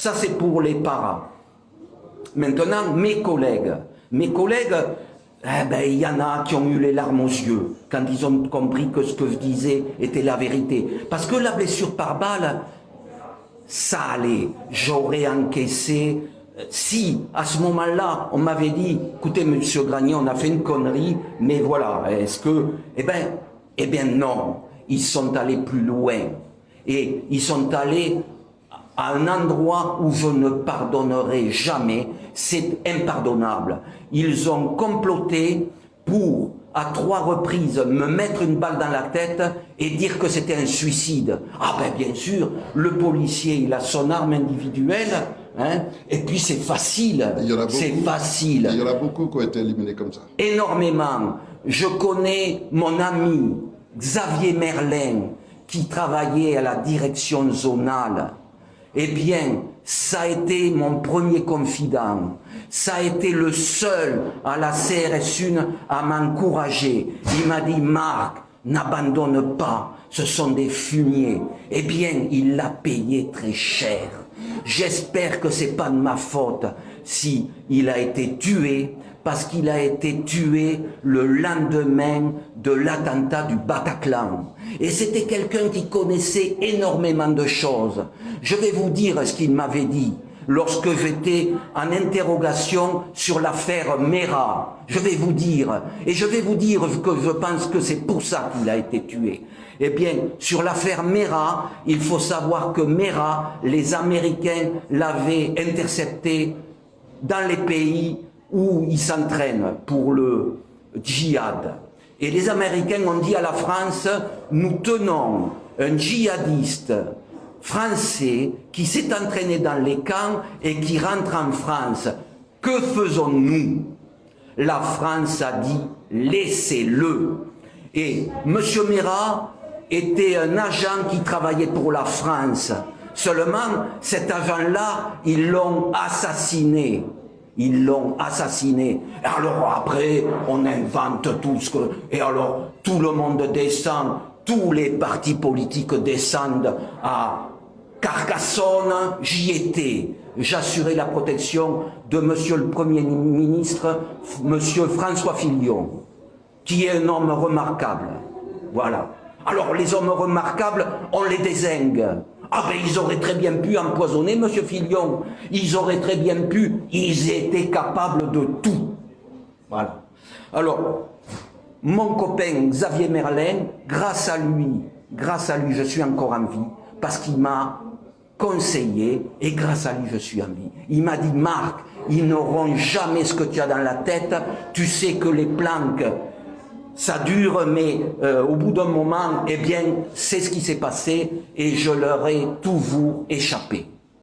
Ça, c'est pour les parents. Maintenant, mes collègues, eh ben, il y en a qui ont eu les larmes aux yeux quand ils ont compris que ce que je disais était la vérité. Parce que la blessure par balle, ça allait. J'aurais encaissé. Si, à ce moment-là, on m'avait dit, écoutez, monsieur Granier, on a fait une connerie, mais voilà, est-ce que... Eh bien non, ils sont allés plus loin. Et ils sont allés à un endroit où je ne pardonnerai jamais. C'est impardonnable. Ils ont comploté pour, à 3 reprises, me mettre une balle dans la tête et dire que c'était un suicide. Ah ben bien sûr, le policier, il a son arme individuelle, hein, et puis c'est facile. C'est facile. Il y en a beaucoup qui ont été éliminés comme ça. Énormément. Je connais mon ami Xavier Merlin, qui travaillait à la direction zonale. Eh bien, ça a été mon premier confident. Ça a été le seul à la CRS 1 à m'encourager. Il m'a dit, Marc, n'abandonne pas, ce sont des fumiers. Eh bien, il l'a payé très cher. J'espère que c'est pas de ma faute si il a été tué, parce qu'il a été tué le lendemain de l'attentat du Bataclan. Et c'était quelqu'un qui connaissait énormément de choses. Je vais vous dire ce qu'il m'avait dit lorsque j'étais en interrogation sur l'affaire Mera. Je vais vous dire, et je vais vous dire que je pense que c'est pour ça qu'il a été tué. Eh bien, sur l'affaire Mera, il faut savoir que Mera, les Américains l'avaient intercepté dans les pays où ils s'entraînent pour le djihad. Et les Américains ont dit à la France, nous tenons un djihadiste français qui s'est entraîné dans les camps et qui rentre en France. Que faisons-nous? La France a dit, laissez-le. Et M. Mera était un agent qui travaillait pour la France. Seulement, cet agent-là, ils l'ont assassiné. Ils l'ont assassiné. Et alors après, on invente tout ce que... Et alors, tout le monde descend, tous les partis politiques descendent à Carcassonne. J'y étais. J'assurais la protection de monsieur le Premier ministre, monsieur François Fillon, qui est un homme remarquable. Voilà. Alors, les hommes remarquables, on les dézingue. Ah ben ils auraient très bien pu empoisonner M. Fillon, ils auraient très bien pu, ils étaient capables de tout. Voilà. Alors, mon copain Xavier Merlin, grâce à lui, je suis encore en vie, parce qu'il m'a conseillé, et grâce à lui, je suis en vie. Il m'a dit, Marc, ils n'auront jamais ce que tu as dans la tête, tu sais que les planques, ça dure, mais au bout d'un moment, eh bien, c'est ce qui s'est passé et je leur ai toujours échappé.